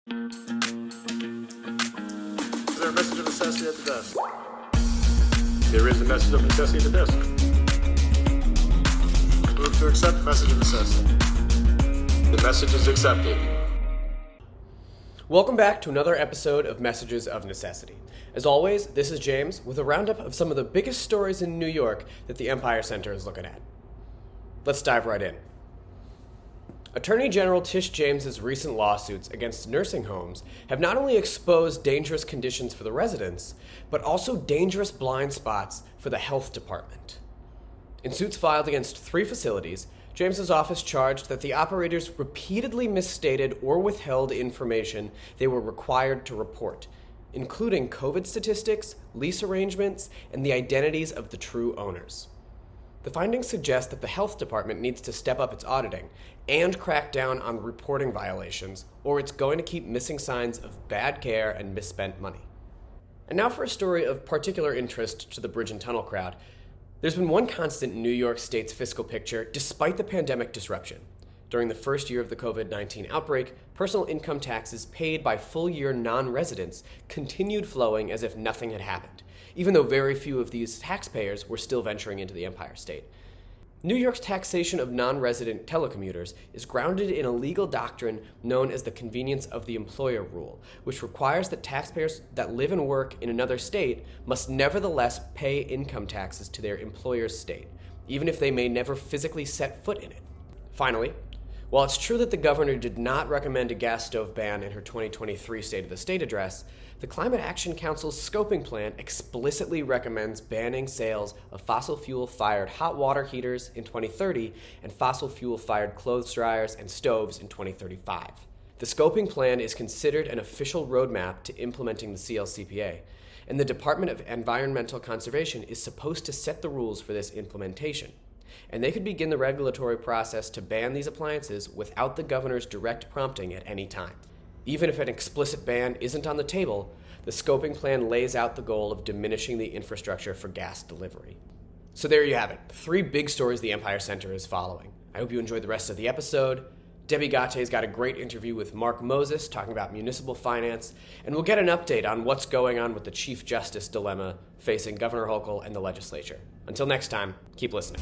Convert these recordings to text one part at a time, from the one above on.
Is there a message of necessity at the desk? There is a message of necessity at the desk. Move to accept the message of necessity. The message is accepted. Welcome back to another episode of Messages of Necessity. As always, this is James with a roundup of some of the biggest stories in New York that the Empire Center is looking at. Let's dive right in. Attorney General Tish James's recent lawsuits against nursing homes have not only exposed dangerous conditions for the residents, but also dangerous blind spots for the health department. In suits filed against 3 facilities, James's office charged that the operators repeatedly misstated or withheld information they were required to report, including COVID statistics, lease arrangements, and the identities of the true owners. The findings suggest that the health department needs to step up its auditing and crack down on reporting violations, or it's going to keep missing signs of bad care and misspent money. And now for a story of particular interest to the bridge and tunnel crowd. There's been one constant in New York State's fiscal picture despite the pandemic disruption. During the first year of the COVID-19 outbreak, personal income taxes paid by full-year non-residents continued flowing as if nothing had happened, even though very few of these taxpayers were still venturing into the Empire State. New York's taxation of non-resident telecommuters is grounded in a legal doctrine known as the convenience of the employer rule, which requires that taxpayers that live and work in another state must nevertheless pay income taxes to their employer's state, even if they may never physically set foot in it. Finally, while it's true that the governor did not recommend a gas stove ban in her 2023 State of the State address, the Climate Action Council's scoping plan explicitly recommends banning sales of fossil fuel-fired hot water heaters in 2030 and fossil fuel-fired clothes dryers and stoves in 2035. The scoping plan is considered an official roadmap to implementing the CLCPA, and the Department of Environmental Conservation is supposed to set the rules for this implementation. And they could begin the regulatory process to ban these appliances without the governor's direct prompting at any time. Even if an explicit ban isn't on the table, the scoping plan lays out the goal of diminishing the infrastructure for gas delivery. So there you have it, 3 big stories the Empire Center is following. I hope you enjoyed the rest of the episode. Debi Gatte's got a great interview with Mark Moses talking about municipal finance, and we'll get an update on what's going on with the Chief Justice dilemma facing Governor Hochul and the legislature. Until next time, keep listening.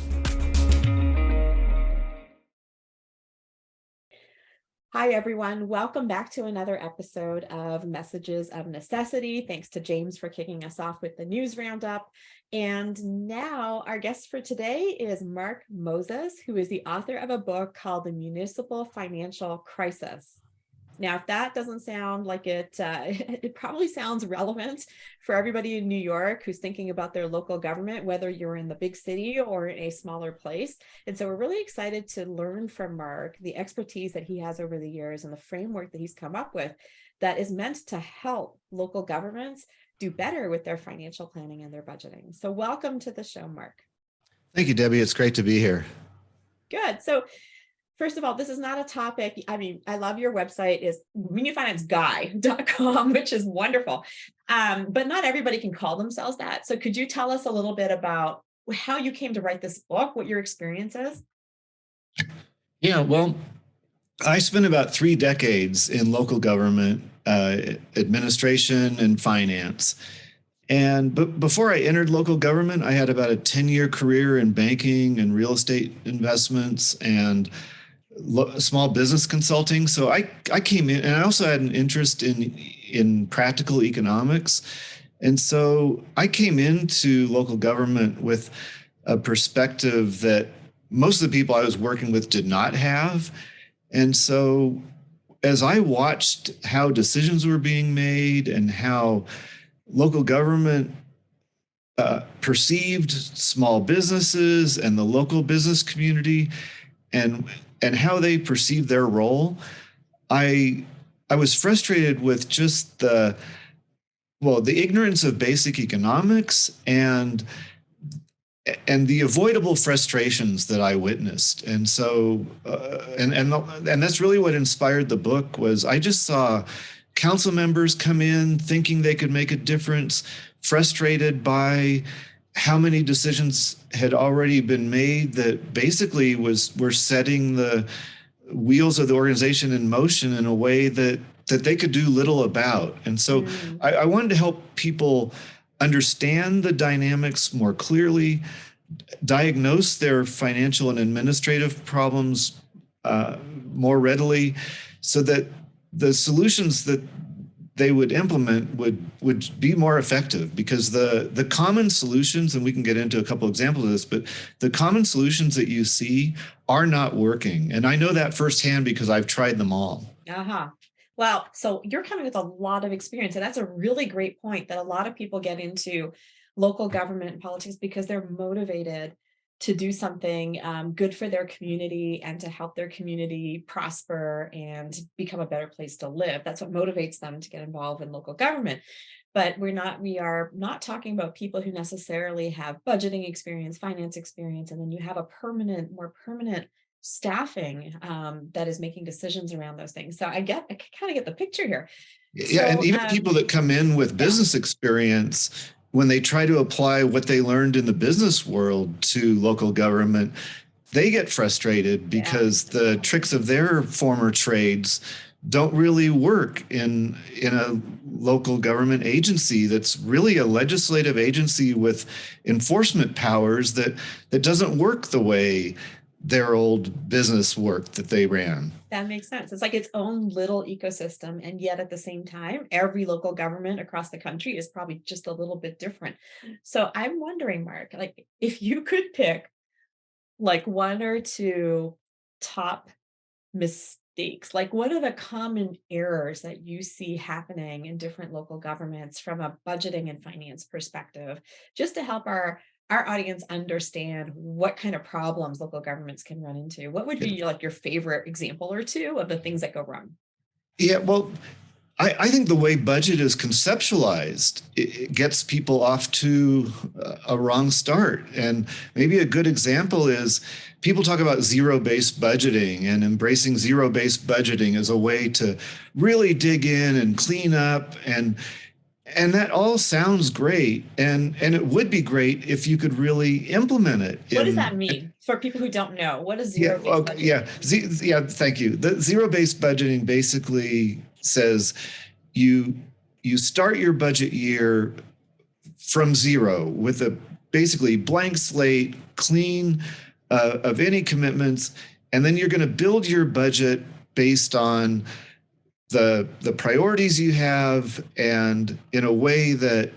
Hi, everyone. Welcome back to another episode of Messages of Necessity. Thanks to James for kicking us off with the news roundup. And now our guest for today is Mark Moses, who is the author of a book called The Municipal Financial Crisis. Now, if that doesn't sound like it probably sounds relevant for everybody in New York who's thinking about their local government, whether you're in the big city or in a smaller place. And so we're really excited to learn from Mark the expertise that he has over the years and the framework that he's come up with that is meant to help local governments do better with their financial planning and their budgeting. So welcome to the show, Mark. Thank you, Debbie. It's great to be here. Good. So first of all, this is not a topic. I mean, I love your website is MuniFinanceGuy.com, which is wonderful. But not everybody can call themselves that. So could you tell us a little bit about how you came to write this book, what your experience is? Yeah, well, I spent about 3 decades in local government, administration and finance. But before I entered local government, I had about a 10-year career in banking and real estate investments and small business consulting. So I came in, and I also had an interest in practical economics. And so I came into local government with a perspective that most of the people I was working with did not have. And so as I watched how decisions were being made and how local government perceived small businesses and the local business community and how they perceived their role, I was frustrated with just the ignorance of basic economics and the avoidable frustrations that I witnessed. And so, and that's really what inspired the book. Was I just saw council members come in thinking they could make a difference, frustrated by how many decisions had already been made that basically were setting the wheels of the organization in motion in a way that that they could do little about. And so I wanted to help people understand the dynamics more clearly, diagnose their financial and administrative problems more readily, so that the solutions that they would implement would be more effective. Because the common solutions, and we can get into a couple examples of this, but the common solutions that you see are not working. And I know that firsthand because I've tried them all. Well, so you're coming with a lot of experience, and that's a really great point, that a lot of people get into local government and politics because they're motivated to do something good for their community and to help their community prosper and become a better place to live. That's what motivates them to get involved in local government. But we are not talking about people who necessarily have budgeting experience, finance experience, and then you have a more permanent staffing that is making decisions around those things. So I kind of get the picture here. Yeah, and even people that come in with business experience, when they try to apply what they learned in the business world to local government, they get frustrated because the tricks of their former trades don't really work in a local government agency that's really a legislative agency with enforcement powers that doesn't work the way their old business work that they ran. That makes sense. It's like its own little ecosystem. And yet at the same time, every local government across the country is probably just a little bit different. So I'm wondering, Mark, like if you could pick like one or two top mistakes, like what are the common errors that you see happening in different local governments from a budgeting and finance perspective, just to help our audience understand what kind of problems local governments can run into? What would be like your favorite example or two of the things that go wrong? Yeah, well, I think the way budget is conceptualized, it gets people off to a wrong start. And maybe a good example is people talk about zero-based budgeting and embracing zero-based budgeting as a way to really dig in and clean up. And that all sounds great. And it would be great if you could really implement it. What does that mean for people who don't know? What is zero-based budgeting? Yeah, thank you. The zero-based budgeting basically says you start your budget year from zero with a basically blank slate, clean of any commitments, and then you're going to build your budget based on the priorities you have and in a way that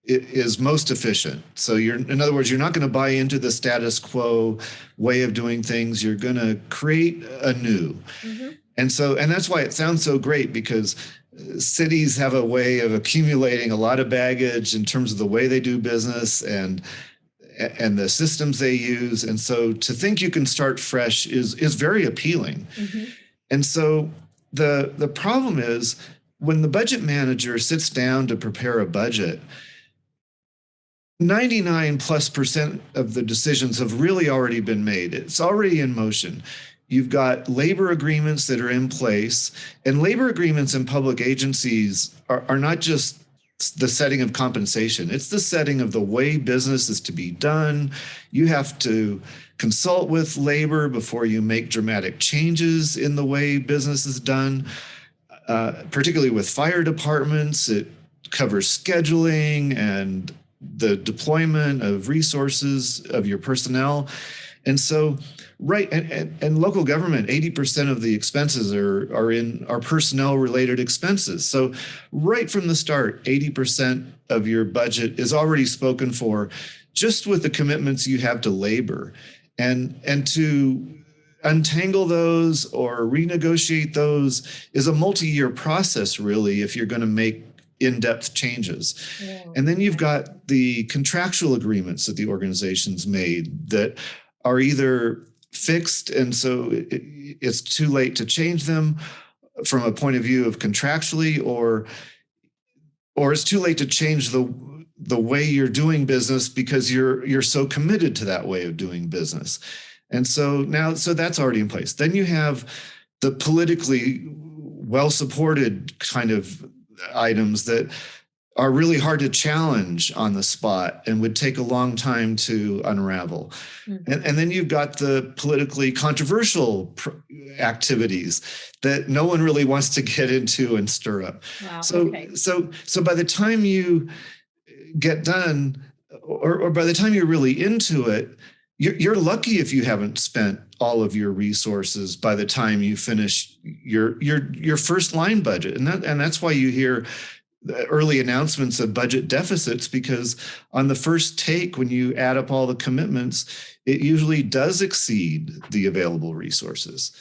it is most efficient. So in other words, you're not going to buy into the status quo way of doing things. You're going to create a new. Mm-hmm. And that's why it sounds so great, because cities have a way of accumulating a lot of baggage in terms of the way they do business and the systems they use. And so to think you can start fresh is very appealing. Mm-hmm. And so the problem is when the budget manager sits down to prepare a budget, 99+% of the decisions have really already been made. It's already in motion. You've got labor agreements that are in place, and labor agreements in public agencies are not just the setting of compensation. It's the setting of the way business is to be done. You have to consult with labor before you make dramatic changes in the way business is done, particularly with fire departments. It covers scheduling and the deployment of resources of your personnel. And so, right, and local government, 80% of the expenses are personnel related expenses. So right from the start, 80% of your budget is already spoken for just with the commitments you have to labor. And to untangle those or renegotiate those is a multi-year process, really, if you're going to make in-depth changes. Yeah. And then you've got the contractual agreements that the organization's made that are either fixed, and so it's too late to change them from a point of view of contractually, or it's too late to change the way you're doing business because you're so committed to that way of doing business. And so that's already in place. Then you have the politically well-supported kind of items that are really hard to challenge on the spot and would take a long time to unravel. And then you've got the politically controversial activities that no one really wants to get into and stir up. Wow. So, Okay. so by the time you get done, or by the time you're really into it, you're lucky if you haven't spent all of your resources by the time you finish your first line budget, and that's why you hear early announcements of budget deficits, because on the first take, when you add up all the commitments, it usually does exceed the available resources.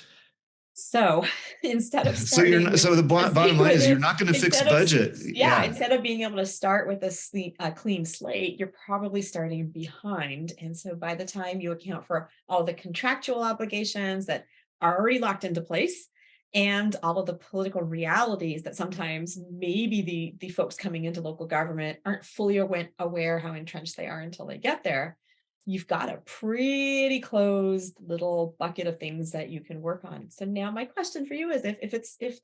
So instead of starting so the bottom line is you're not going to fix budget. Instead of being able to start with a clean slate, you're probably starting behind. And so by the time you account for all the contractual obligations that are already locked into place, and all of the political realities that sometimes maybe the folks coming into local government aren't fully aware how entrenched they are until they get there, you've got a pretty closed little bucket of things that you can work on. So now my question for you is if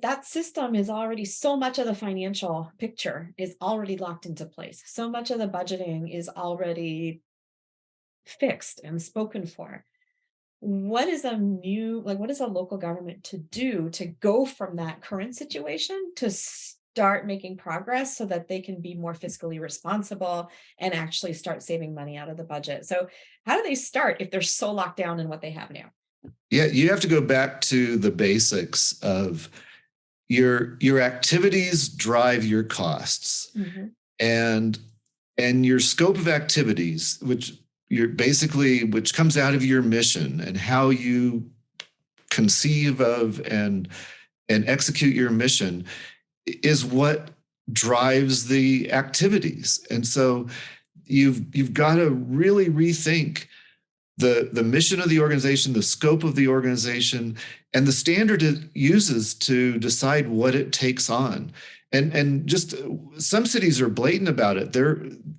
that system is already, so much of the financial picture is already locked into place, so much of the budgeting is already fixed and spoken for, what is a local government to do to go from that current situation to start making progress so that they can be more fiscally responsible and actually start saving money out of the budget? So how do they start if they're so locked down in what they have now? Yeah, you have to go back to the basics of your activities drive your costs, and your scope of activities, which comes out of your mission and how you conceive of and execute your mission, is what drives the activities. And so you've got to really rethink the mission of the organization, the scope of the organization, and the standard it uses to decide what it takes on. And just some cities are blatant about it.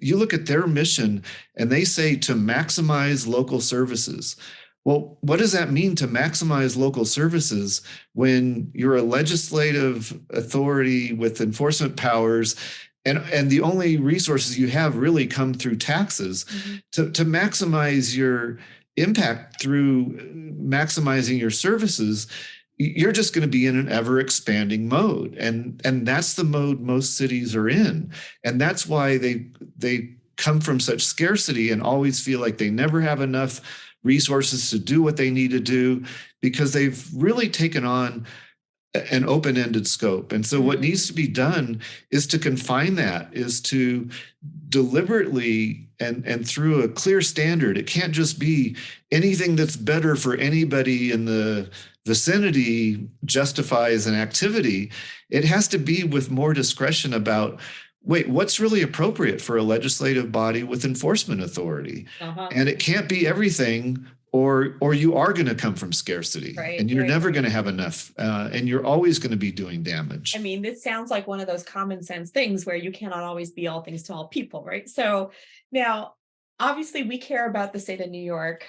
You look at their mission and they say to maximize local services. Well, what does that mean, to maximize local services, when you're a legislative authority with enforcement powers, and the only resources you have really come through taxes? To maximize your impact through maximizing your services, you're just going to be in an ever expanding mode. And that's the mode most cities are in. And that's why they come from such scarcity and always feel like they never have enough resources to do what they need to do, because they've really taken on an open-ended scope. And so what needs to be done is to confine that, is to deliberately and through a clear standard. It can't just be anything that's better for anybody in the vicinity justifies an activity. It has to be with more discretion about, what's really appropriate for a legislative body with enforcement authority? And it can't be everything, or you are going to come from scarcity, and you're never going to have enough, and you're always going to be doing damage. I mean, this sounds like one of those common sense things where you cannot always be all things to all people, right? So now, obviously, we care about the state of New York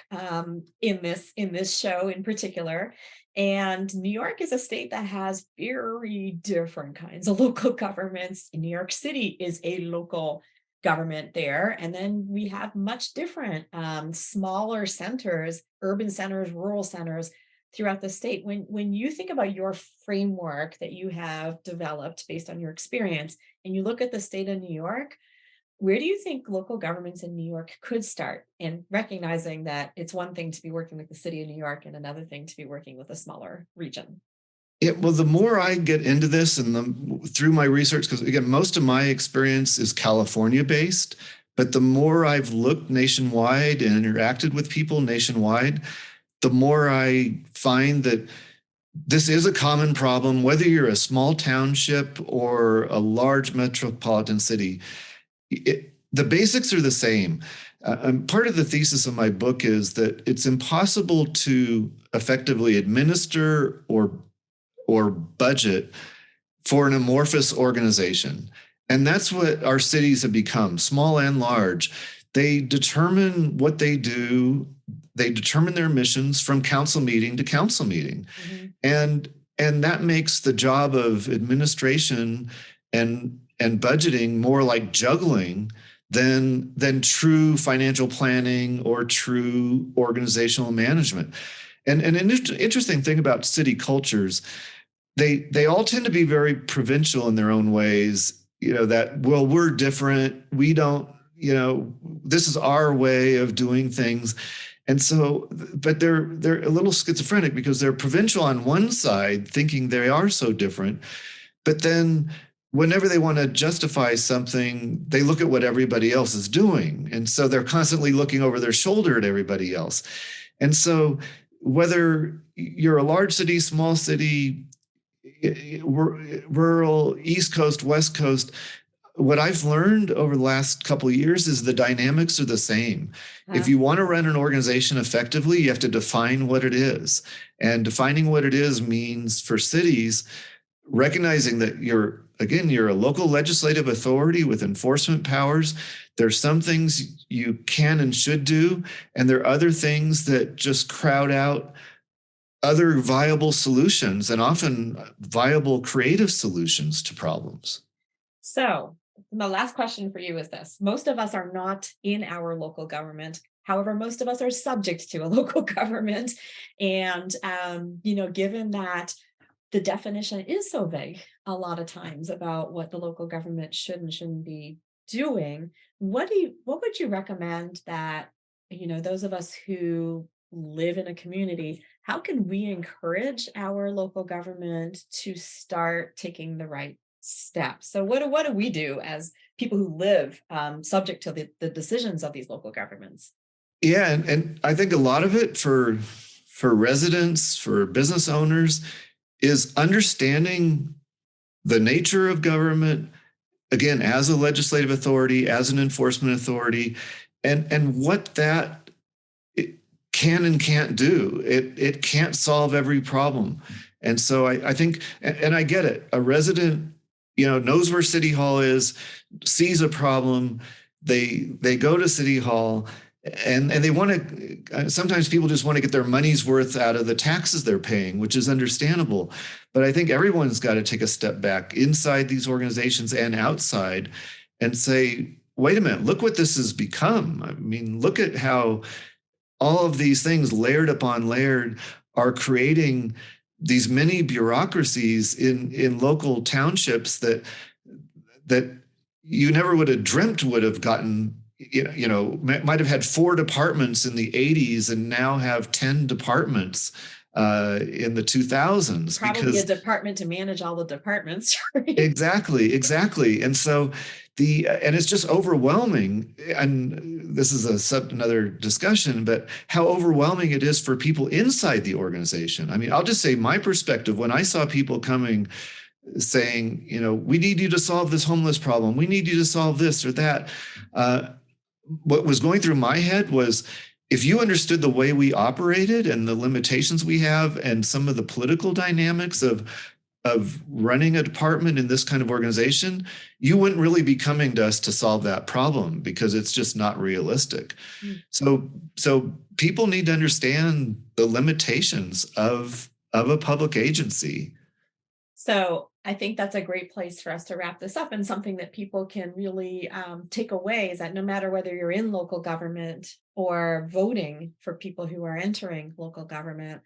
in this show in particular. And New York is a state that has very different kinds of local governments. New York City is a local government there. And then we have much different smaller centers, urban centers, rural centers throughout the state. When you think about your framework that you have developed based on your experience, and you look at the state of New York, where do you think local governments in New York could start, in recognizing that it's one thing to be working with the city of New York and another thing to be working with a smaller region? Well, the more I get into this and through my research, because again, most of my experience is California based, but the more I've looked nationwide and interacted with people nationwide, the more I find that this is a common problem, whether you're a small township or a large metropolitan city. The basics are the same. Part of the thesis of my book is that it's impossible to effectively administer or budget for an amorphous organization. And that's what our cities have become, small and large. They determine what they do. They determine their missions from council meeting to council meeting. And that makes the job of administration and budgeting more like juggling than true financial planning or true organizational management. And an interesting thing about city cultures, they all tend to be very provincial in their own ways. That, well, we're different. We don't, this is our way of doing things. And so, but they're a little schizophrenic because they're provincial on one side, thinking they are so different. But then whenever they want to justify something, they look at what everybody else is doing. And so they're constantly looking over their shoulder at everybody else. And so whether you're a large city, small city, rural, East Coast, West Coast, what I've learned over the last couple of years is the dynamics are the same. If you want to run an organization effectively, you have to define what it is. And defining what it is means for cities, recognizing that you're a local legislative authority with enforcement powers. There's some things you can and should do, and there are other things that just crowd out other viable solutions and often viable creative solutions to problems. So the last question for you is this. Most of us are not in our local government. However, most of us are subject to a local government. And, given that the definition is so vague a lot of times about what the local government should and shouldn't be doing, what would you recommend that, those of us who live in a community, how can we encourage our local government to start taking the right steps? So what do we do as people who live subject to the decisions of these local governments? Yeah, and I think a lot of it for residents, for business owners, is understanding the nature of government, again, as a legislative authority, as an enforcement authority, and what that it can and can't do. It can't solve every problem. And so I think, and I get it, a resident, knows where City Hall is, sees a problem, they go to City Hall, and they want to, sometimes people just want to get their money's worth out of the taxes they're paying, which is understandable. But I think everyone's got to take a step back inside these organizations and outside and say, wait a minute, look what this has become. I mean, look at how all of these things layered upon layered are creating these many bureaucracies in local townships that you never would have dreamt would have gotten, might have had 4 departments in the 80s and now have 10 departments in the 2000s. Probably a department to manage all the departments. Right? Exactly. And so and it's just overwhelming. And this is another discussion, but how overwhelming it is for people inside the organization. I mean, I'll just say my perspective, when I saw people coming saying, we need you to solve this homeless problem, we need you to solve this or that. What was going through my head was, if you understood the way we operated and the limitations we have and some of the political dynamics of running a department in this kind of organization, you wouldn't really be coming to us to solve that problem because it's just not realistic. So people need to understand the limitations of a public agency. So I think that's a great place for us to wrap this up, and something that people can really take away is that no matter whether you're in local government or voting for people who are entering local government,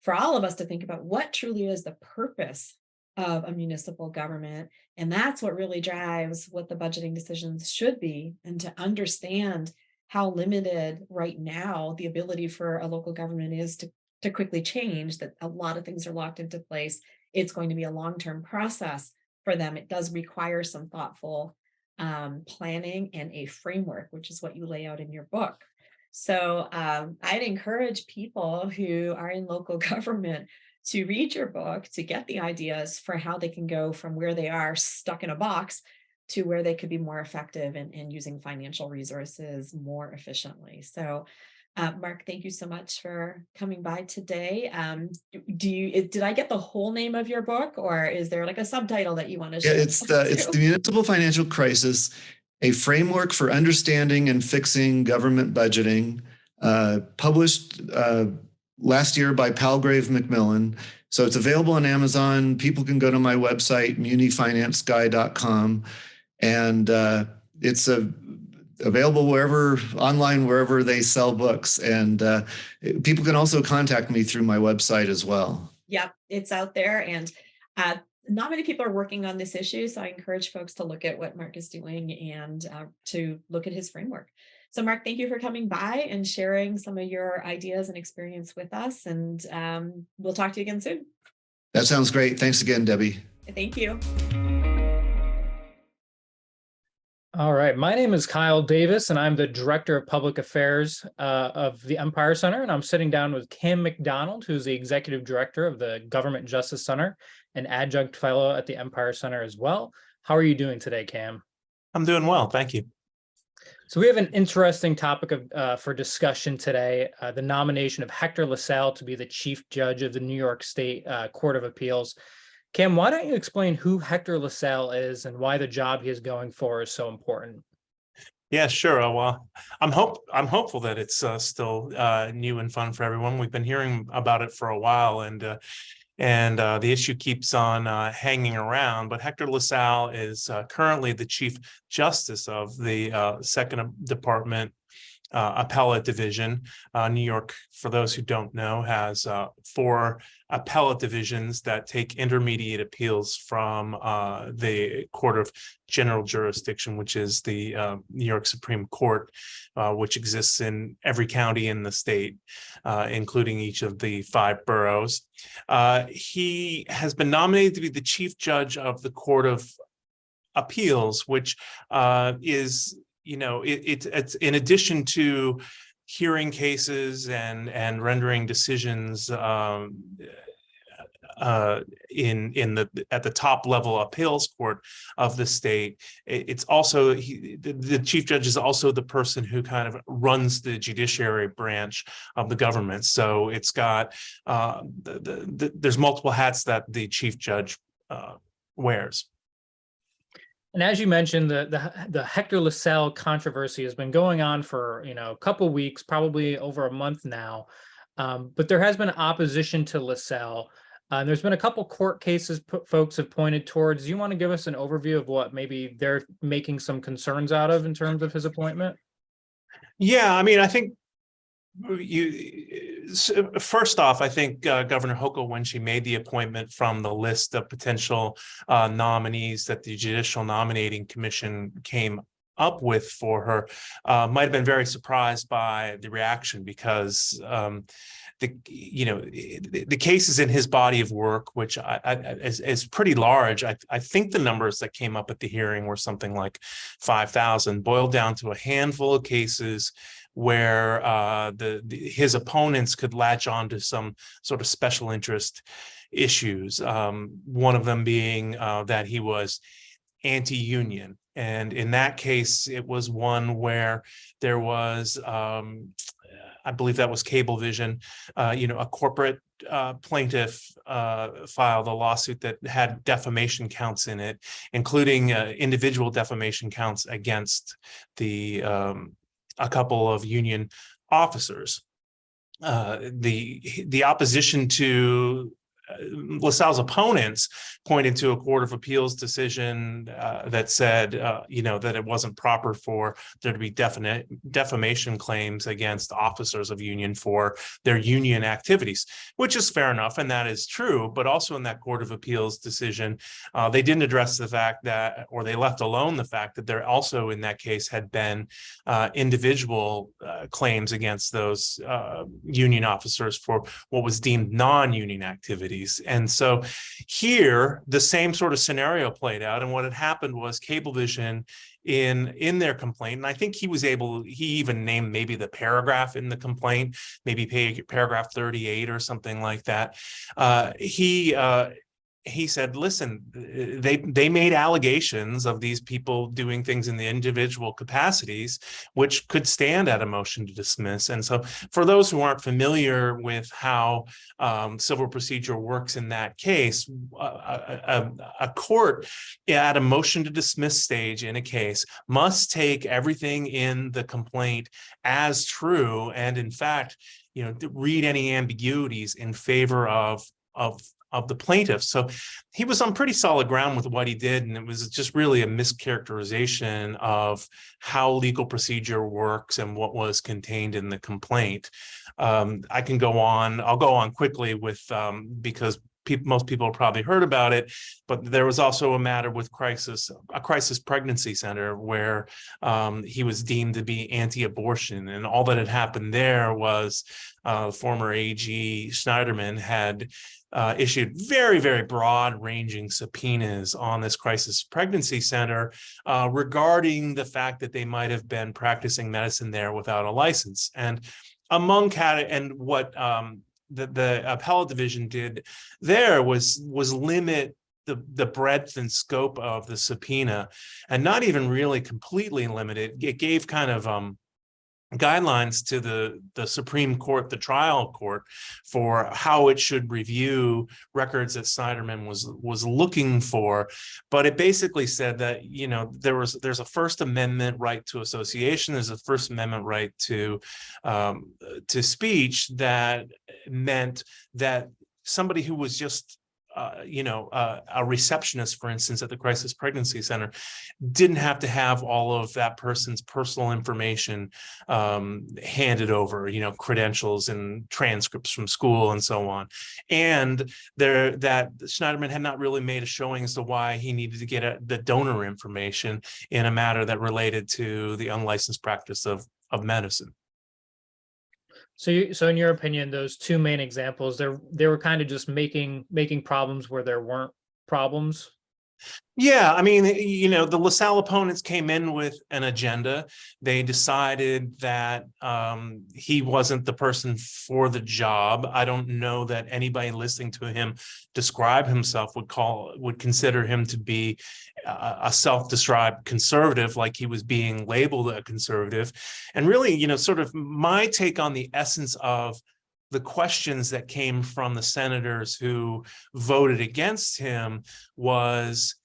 for all of us to think about what truly is the purpose of a municipal government. And that's what really drives what the budgeting decisions should be, and to understand how limited right now the ability for a local government is to quickly change, that a lot of things are locked into place. It's going to be a long-term process for them. It does require some thoughtful planning and a framework, which is what you lay out in your book. So I'd encourage people who are in local government to read your book, to get the ideas for how they can go from where they are stuck in a box to where they could be more effective in using financial resources more efficiently. So Mark, thank you so much for coming by today. Did I get the whole name of your book, or is there like a subtitle that you want to share? Yeah, it's the Municipal Financial Crisis, a framework for understanding and fixing government budgeting, published last year by Palgrave Macmillan. So it's available on Amazon. People can go to my website, munifinanceguy.com, and it's available wherever they sell books. And people can also contact me through my website as well. Yep, it's out there, and not many people are working on this issue, so I encourage folks to look at what Mark is doing and to look at his framework. So Mark, thank you for coming by and sharing some of your ideas and experience with us, and we'll talk to you again soon. That sounds great. Thanks again, Debbie. Thank you. All right, my name is Kyle Davis, and I'm the Director of Public Affairs of the Empire Center, and I'm sitting down with Cam McDonald, who's the Executive Director of the Government Justice Center and Adjunct Fellow at the Empire Center as well. How are you doing today, Cam? I'm doing well, thank you. So we have an interesting topic for discussion today, the nomination of Hector LaSalle to be the Chief Judge of the New York State Court of Appeals. Cam, why don't you explain who Hector LaSalle is and why the job he is going for is so important? Yeah, sure. Well, I'm hopeful that it's still new and fun for everyone. We've been hearing about it for a while, and the issue keeps on hanging around. But Hector LaSalle is currently the Chief Justice of the Second Department Appellate Division. New York, for those who don't know, has 4 appellate divisions that take intermediate appeals from the Court of General Jurisdiction, which is the New York Supreme Court, which exists in every county in the state, including each of the 5 boroughs. He has been nominated to be the Chief Judge of the Court of Appeals, which is, it's in addition to hearing cases and rendering decisions at the top level appeals court of the state. It's also the chief judge is also the person who kind of runs the judiciary branch of the government. So it's got there's multiple hats that the chief judge wears. And as you mentioned, the Hector LaSalle controversy has been going on for a couple weeks, probably over a month now. But there has been opposition to LaSalle. There's been a couple court cases folks have pointed towards. Do you want to give us an overview of what maybe they're making some concerns out of in terms of his appointment? Yeah, I mean, I think first off, I think Governor Hochul, when she made the appointment from the list of potential nominees that the Judicial Nominating Commission came up with for her, might have been very surprised by the reaction, because the cases in his body of work, which is pretty large. I think the numbers that came up at the hearing were something like 5,000, boiled down to a handful of cases where his opponents could latch on to some sort of special interest issues. One of them being that he was anti-union. And in that case, it was one where there was, I believe that was Cablevision, a corporate plaintiff filed a lawsuit that had defamation counts in it, including individual defamation counts against a couple of union officers. The opposition to LaSalle's opponents pointed to a Court of Appeals decision that said, that it wasn't proper for there to be defamation claims against officers of union for their union activities, which is fair enough, and that is true. But also in that Court of Appeals decision, they didn't address the fact that, or they left alone the fact that there also in that case had been individual claims against those union officers for what was deemed non-union activities. And so here, the same sort of scenario played out. And what had happened was Cablevision in their complaint, and I think he even named maybe the paragraph in the complaint, maybe paragraph 38 or something like that. He he said, listen, they made allegations of these people doing things in the individual capacities, which could stand at a motion to dismiss. And so for those who aren't familiar with how civil procedure works in that case, a court at a motion to dismiss stage in a case must take everything in the complaint as true, and in fact, read any ambiguities in favor of the plaintiff. So he was on pretty solid ground with what he did, and it was just really a mischaracterization of how legal procedure works and what was contained in the complaint. I can go on. I'll go on quickly with because most people have probably heard about it, but there was also a matter with a crisis pregnancy center where he was deemed to be anti-abortion, and all that had happened there was former AG Schneiderman had issued very, very broad-ranging subpoenas on this crisis pregnancy center regarding the fact that they might have been practicing medicine there without a license. And what the appellate division did there was limit the breadth and scope of the subpoena, and not even really completely limited. It gave kind of guidelines to the Supreme Court, the trial court, for how it should review records that Snyderman was looking for. But it basically said that there's a First Amendment right to association, there's a First Amendment right to speech, that meant that somebody who was just a receptionist, for instance, at the crisis pregnancy center, didn't have to have all of that person's personal information handed over, credentials and transcripts from school and so on. And that Schneiderman had not really made a showing as to why he needed to get the donor information in a matter that related to the unlicensed practice of medicine. So in your opinion, those two main examples, they were kind of just making problems where there weren't problems? Yeah, I mean, the LaSalle opponents came in with an agenda. They decided that he wasn't the person for the job. I don't know that anybody listening to him describe himself would consider him to be a self-described conservative, like he was being labeled a conservative. And really, sort of my take on the essence of the questions that came from the senators who voted against him was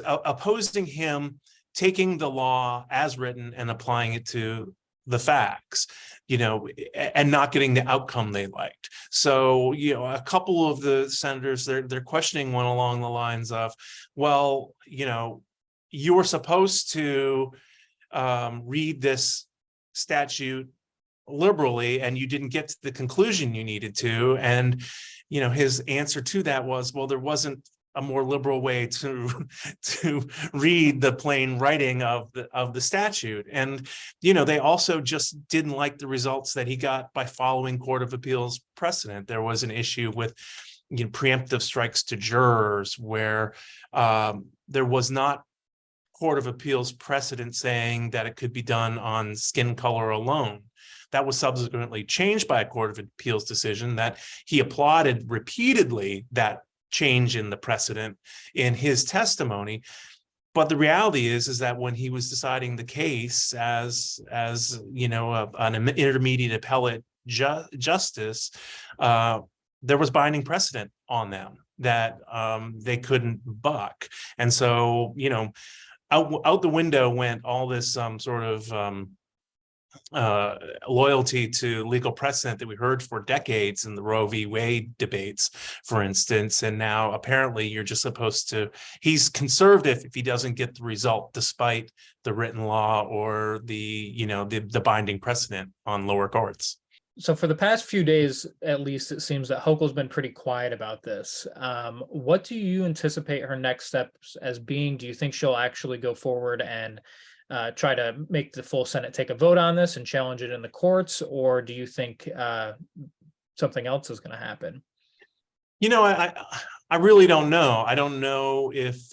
opposing him taking the law as written and applying it to the facts, and not getting the outcome they liked. So, a couple of the senators, they're questioning one along the lines of, well, you were supposed to read this statute liberally and you didn't get to the conclusion you needed to. And, his answer to that was, well, there wasn't a more liberal way to read the plain writing of the statute. And, they also just didn't like the results that he got by following Court of Appeals precedent. There was an issue with preemptive strikes to jurors where there was not Court of Appeals precedent saying that it could be done on skin color alone. That was subsequently changed by a Court of Appeals decision that he applauded repeatedly, that change in the precedent in his testimony. But the reality is that when he was deciding the case as an intermediate appellate justice, there was binding precedent on them that they couldn't buck. And so, out the window went all this sort of loyalty to legal precedent that we heard for decades in the Roe v. Wade debates, for instance. And now apparently you're just supposed to, he's conservative if he doesn't get the result despite the written law or the binding precedent on lower courts. So for the past few days, at least, it seems that Hochul's been pretty quiet about this. What do you anticipate her next steps as being? Do you think she'll actually go forward and try to make the full Senate take a vote on this and challenge it in the courts? Or do you think something else is going to happen? I really don't know. I don't know if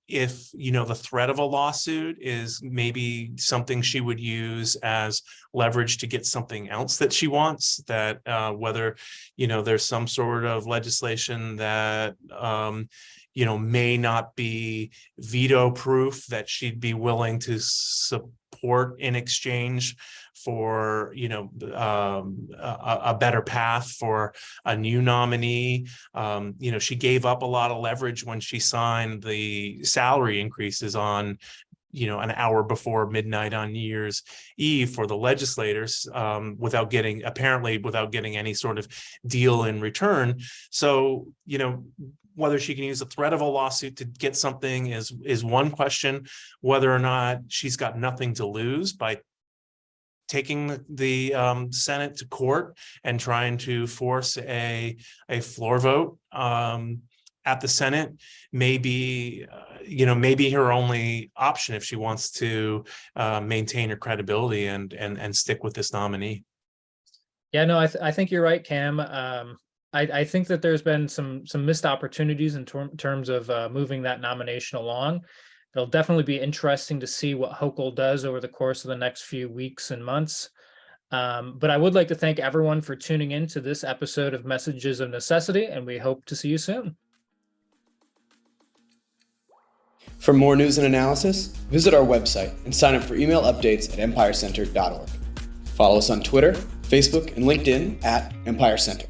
if, the threat of a lawsuit is maybe something she would use as leverage to get something else that she wants, that whether, there's some sort of legislation that, may not be veto proof, that she'd be willing to support in exchange for, a better path for a new nominee. She gave up a lot of leverage when she signed the salary increases on, an hour before midnight on New Year's Eve for the legislators, without getting any sort of deal in return. So, whether she can use the threat of a lawsuit to get something is one question. Whether or not she's got nothing to lose by taking the Senate to court and trying to force a floor vote at the Senate may be her only option if she wants to maintain her credibility and stick with this nominee. Yeah, no, I think you're right, Cam. I think that there's been some missed opportunities in terms of moving that nomination along. It'll definitely be interesting to see what Hochul does over the course of the next few weeks and months. But I would like to thank everyone for tuning in to this episode of Messages of Necessity, and we hope to see you soon. For more news and analysis, visit our website and sign up for email updates at empirecenter.org. Follow us on Twitter, Facebook, and LinkedIn at Empire Center.